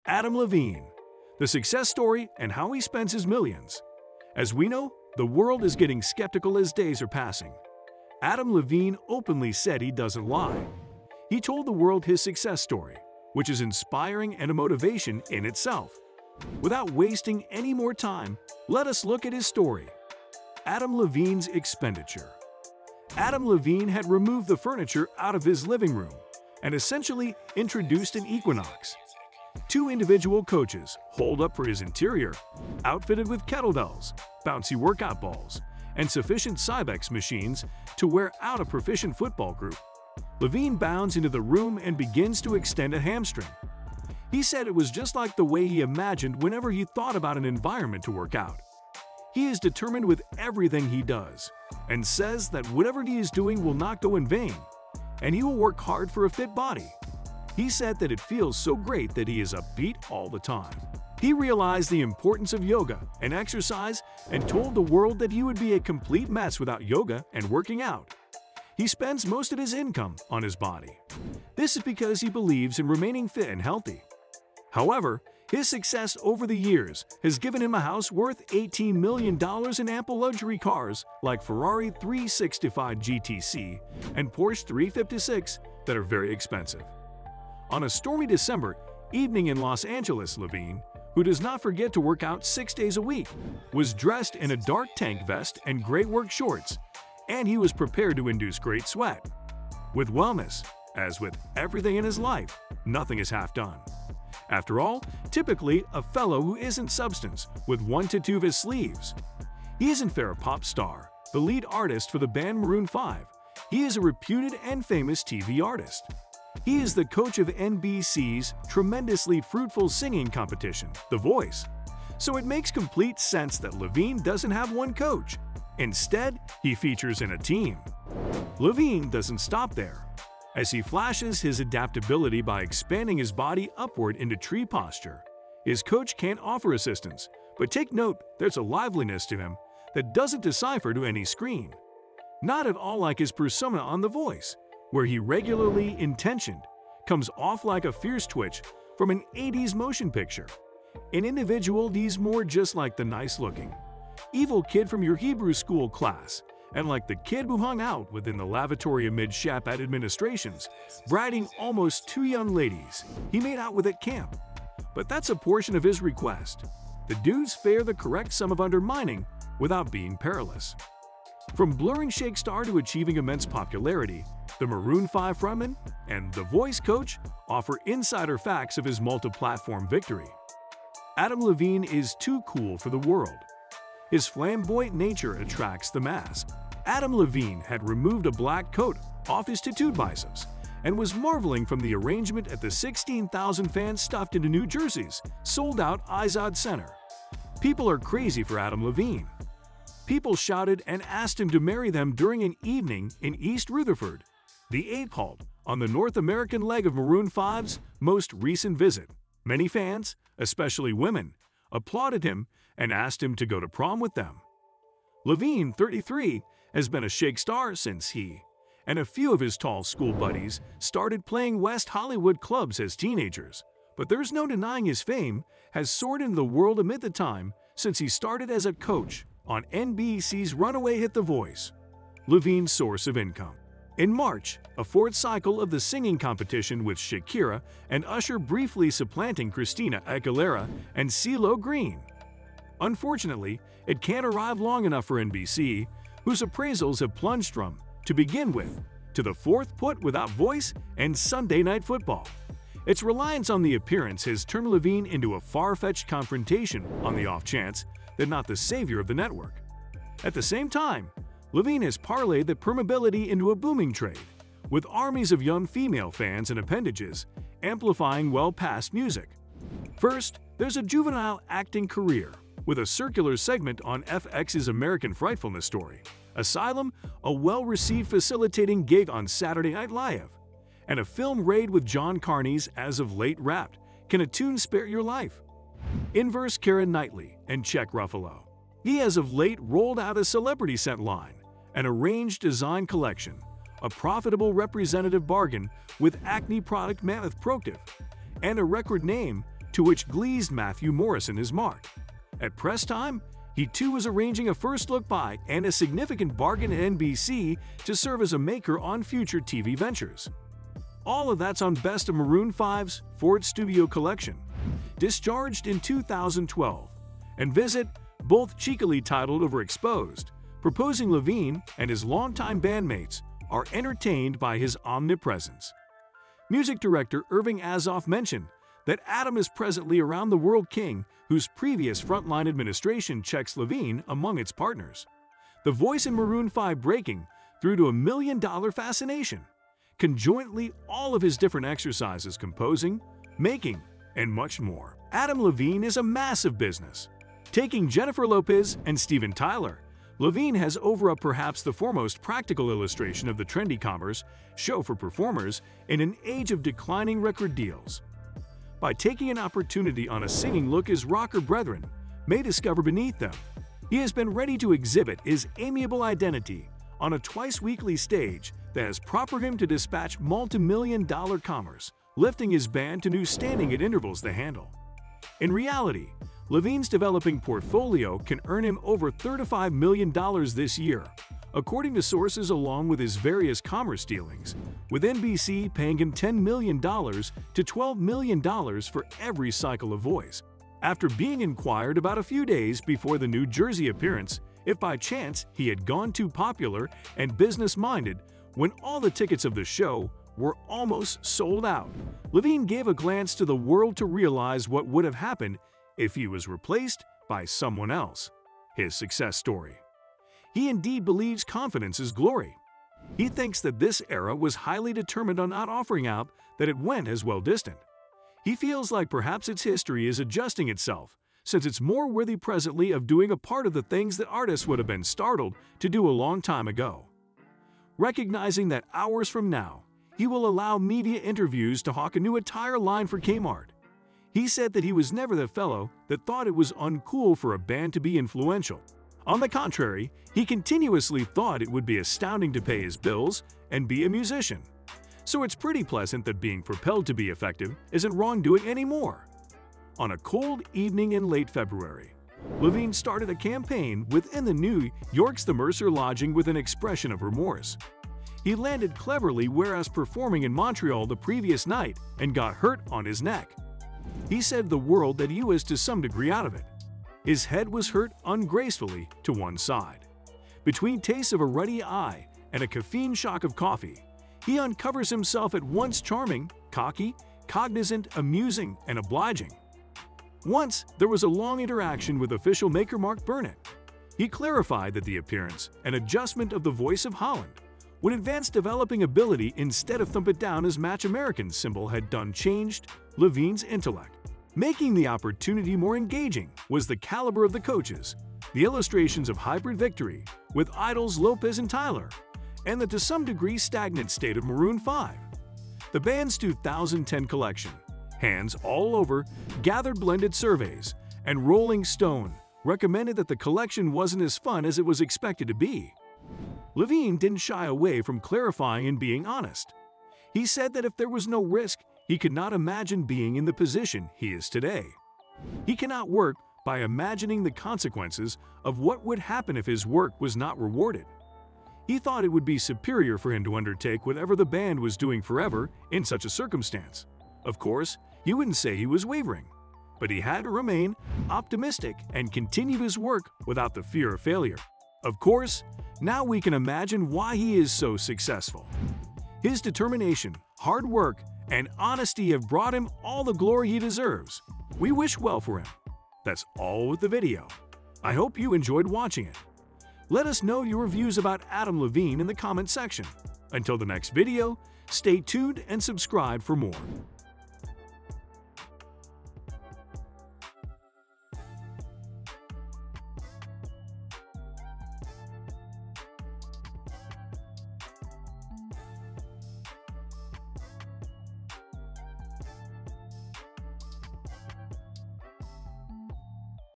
Adam Levine, the success story and how he spends his millions. As we know, the world is getting skeptical as days are passing. Adam Levine openly said he doesn't lie. He told the world his success story, which is inspiring and a motivation in itself. Without wasting any more time, let us look at his story. Adam Levine's expenditure. Adam Levine had removed the furniture out of his living room and essentially introduced an Equinox. 2 individual coaches holed up for his interior, outfitted with kettlebells, bouncy workout balls, and sufficient Cybex machines to wear out a proficient football group. Levine bounds into the room and begins to extend a hamstring. He said it was just like the way he imagined whenever he thought about an environment to work out. He is determined with everything he does and says that whatever he is doing will not go in vain, and he will work hard for a fit body. He said that it feels so great that he is upbeat all the time. He realized the importance of yoga and exercise and told the world that he would be a complete mess without yoga and working out. He spends most of his income on his body. This is because he believes in remaining fit and healthy. However, his success over the years has given him a house worth $18 million in ample luxury cars like Ferrari 365 GTC and Porsche 356 that are very expensive. On a stormy December evening in Los Angeles, Levine, who does not forget to work out 6 days a week, was dressed in a dark tank vest and gray work shorts, and he was prepared to induce great sweat. With wellness, as with everything in his life, nothing is half done. After all, typically a fellow who isn't substance with 1 to 2 of his sleeves. He isn't fair a pop star, the lead artist for the band Maroon 5. He is a reputed and famous TV artist. He is the coach of NBC's tremendously fruitful singing competition, The Voice. So it makes complete sense that Levine doesn't have one coach. Instead, he features in a team. Levine doesn't stop there, as he flashes his adaptability by expanding his body upward into tree posture. His coach can't offer assistance, but take note there's a liveliness to him that doesn't decipher to any screen. Not at all like his persona on The Voice, where he regularly intentioned, comes off like a fierce twitch from an 80s motion picture. In individual, he's more just like the nice-looking, evil kid from your Hebrew school class, and like the kid who hung out within the lavatory amid Shapat administrations, briding almost 2 young ladies he made out with at camp. But that's a portion of his request. The dudes fare the correct sum of undermining without being perilous. From blurring Shake Star to achieving immense popularity, the Maroon 5 frontman and The Voice coach offer insider facts of his multi-platform victory. Adam Levine is too cool for the world. His flamboyant nature attracts the mass. Adam Levine had removed a black coat off his tattooed biceps and was marveling from the arrangement at the 16,000 fans stuffed into New Jersey's sold-out Izod Center. People are crazy for Adam Levine. People shouted and asked him to marry them during an evening in East Rutherford, the Ape Halt, on the North American leg of Maroon 5's most recent visit. Many fans, especially women, applauded him and asked him to go to prom with them. Levine, 33, has been a Shake Star since he and a few of his tall school buddies started playing West Hollywood clubs as teenagers, but there's no denying his fame has soared into the world amid the time since he started as a coach on NBC's runaway hit The Voice. Levine's source of income. In March, a 4th cycle of the singing competition with Shakira and Usher briefly supplanting Christina Aguilera and CeeLo Green. Unfortunately, it can't arrive long enough for NBC, whose appraisals have plunged from, to begin with, to the 4th put without Voice and Sunday Night Football. Its reliance on the appearance has turned Levine into a far-fetched confrontation on the off chance that not the savior of the network. At the same time, Levine has parlayed the permeability into a booming trade, with armies of young female fans and appendages amplifying well-past music. First, there's a juvenile acting career, with a circular segment on FX's American Frightfulness story, Asylum, a well-received facilitating gig on Saturday Night Live, and a film raid with John Carney's As of Late Wrapped, Can a Tune Spare Your Life? Inverse Karen Knightley and Check Ruffalo. He has of late rolled out a celebrity scent line, an arranged design collection, a profitable representative bargain with acne product Mammoth Proctive, and a record name to which gleased Matthew Morrison is marked. At press time, he too was arranging a first look by and a significant bargain at NBC to serve as a maker on future TV ventures. All of that's on Best of Maroon 5's Ford Studio Collection, discharged in 2012, and visit both cheekily titled Overexposed, proposing Levine and his longtime bandmates are entertained by his omnipresence. Music director Irving Azoff mentioned that Adam is presently around the world king whose previous frontline administration checks Levine among its partners. The voice in Maroon 5 breaking through to $1 million fascination. Conjointly all of his different exercises composing, making, and much more. Adam Levine is a massive business. Taking Jennifer Lopez and Steven Tyler, Levine has over up perhaps the foremost practical illustration of the trendy commerce show for performers in an age of declining record deals. By taking an opportunity on a singing look his rocker brethren may discover beneath them, he has been ready to exhibit his amiable identity on a twice-weekly stage that has prompted him to dispatch multi-million-dollar commerce, lifting his band to new standing at intervals to handle. In reality, Levine's developing portfolio can earn him over $35 million this year, according to sources along with his various commerce dealings, with NBC paying him $10 million to $12 million for every cycle of voice. After being inquired about a few days before the New Jersey appearance if by chance he had gone too popular and business-minded when all the tickets of the show were almost sold out, Levine gave a glance to the world to realize what would have happened if he was replaced by someone else. His success story. He indeed believes confidence is glory. He thinks that this era was highly determined on not offering out that it went as well distant. He feels like perhaps its history is adjusting itself, since it's more worthy presently of doing a part of the things that artists would have been startled to do a long time ago. Recognizing that hours from now, he will allow media interviews to hawk a new attire line for Kmart. He said that he was never the fellow that thought it was uncool for a band to be influential. On the contrary, he continuously thought it would be astounding to pay his bills and be a musician. So it's pretty pleasant that being propelled to be effective isn't wrongdoing anymore. On a cold evening in late February, Levine started a campaign within the New York's The Mercer lodging with an expression of remorse. He landed cleverly whereas performing in Montreal the previous night and got hurt on his neck. He said the world that he was to some degree out of it. His head was hurt ungracefully to one side. Between tastes of a ruddy eye and a caffeine shock of coffee, he uncovers himself at once charming, cocky, cognizant, amusing, and obliging. Once, there was a long interaction with official maker Mark Burnett. He clarified that the appearance and adjustment of the voice of Holland would advance developing ability instead of thump it down as Match American symbol had done changed Levine's intellect. Making the opportunity more engaging was the caliber of the coaches, the illustrations of hybrid victory with idols Lopez and Tyler, and the to some degree stagnant state of Maroon 5. The band's 2010 collection, Hands All Over, gathered blended surveys, and Rolling Stone recommended that the collection wasn't as fun as it was expected to be. Levine didn't shy away from clarifying and being honest. He said that if there was no risk, he could not imagine being in the position he is today. He cannot work by imagining the consequences of what would happen if his work was not rewarded. He thought it would be superior for him to undertake whatever the band was doing forever in such a circumstance. Of course, you wouldn't say he was wavering, but he had to remain optimistic and continue his work without the fear of failure. Of course, now we can imagine why he is so successful. His determination, hard work, and honesty have brought him all the glory he deserves. We wish well for him. That's all with the video. I hope you enjoyed watching it. Let us know your views about Adam Levine in the comment section. Until the next video, stay tuned and subscribe for more.